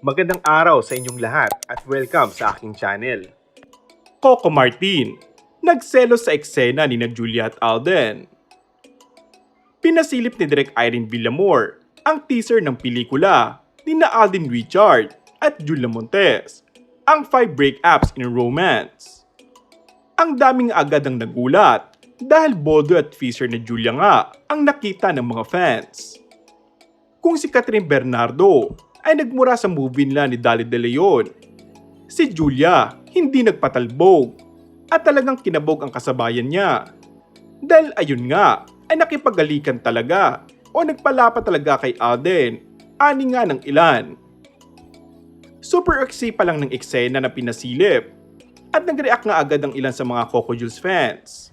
Magandang araw sa inyong lahat at welcome sa aking channel. Coco Martin, nagselos sa eksena ni Julia at Alden. Pinasilip ni Direk Irene Villamor ang teaser ng pelikula ni Alden Richard at Julia Montes, ang 5 breakups in romance. Ang daming agad ang nagulat dahil bodo at teaser na Julia nga ang nakita ng mga fans. Kung si Catherine Bernardo ay nagmura sa movie nila ni Dali De Leon, si Julia hindi nagpatalbog at talagang kinabog ang kasabayan niya. Dahil ayun nga ay nakipagalikan talaga o nagpalapa talaga kay Alden, ani nga ng ilan. Super exe pa lang ng eksena na pinasilip at nag-react nga agad ang ilan sa mga Coco Jules fans.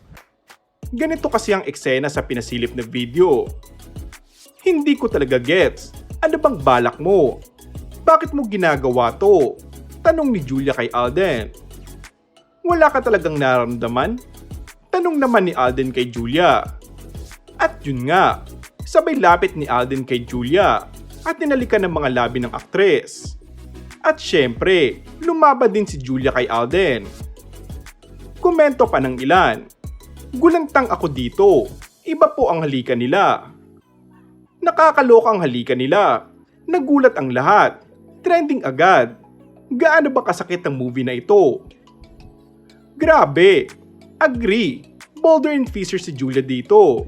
Ganito kasi ang eksena sa pinasilip na video. Hindi ko talaga gets. Ano bang balak mo? Bakit mo ginagawa to? Tanong ni Julia kay Alden. Wala ka talagang nararamdaman? Tanong naman ni Alden kay Julia. At yun nga, sabay lapit ni Alden kay Julia at ninalikan ng mga labi ng aktres. At syempre, lumaba din si Julia kay Alden. Komento pa ng ilan. Gulantang ako dito. Iba po ang halikan nila. Nakakaloka ang halikan nila. Nagulat ang lahat. Trending agad. Gaano ba kasakit ang movie na ito? Grabe. Agree. Bolder and fiercer si Julia dito.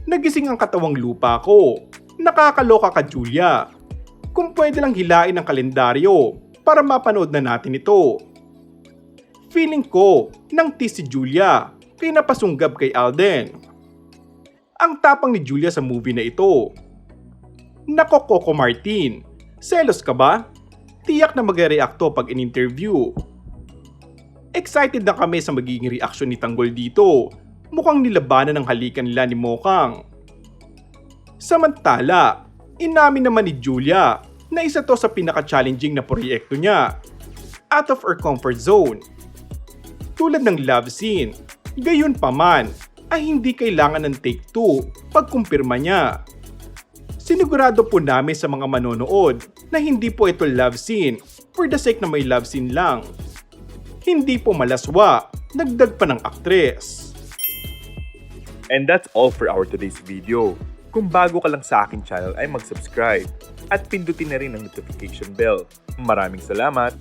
Nagising ang katawang lupa ko. Nakakaloka ka, Julia. Kung pwede lang hilain ang kalendaryo para mapanood na natin ito. Feeling ko nang tease si Julia kaya napasunggab kay Alden. Ang tapang ni Julia sa movie na ito. Nako Coco Martin, selos ka ba? Tiyak na mag-react to pag in-interview. Excited na kami sa magiging reaksyon ni Tanggol dito. Mukhang nilabanan ng halikan nila ni Mokang. Samantala, inamin naman ni Julia na isa to sa pinaka-challenging na proyekto niya. Out of her comfort zone. Tulad ng love scene, gayon pa man, ay hindi kailangan ng take 2 pagkumpirma niya. Sinigurado po namin sa mga manonood na hindi po ito love scene for the sake na may love scene lang. Hindi po malaswa, dagdag pa ng aktres. And that's all for our today's video. Kung bago ka lang sa aking channel ay mag-subscribe at pindutin na rin ang notification bell. Maraming salamat!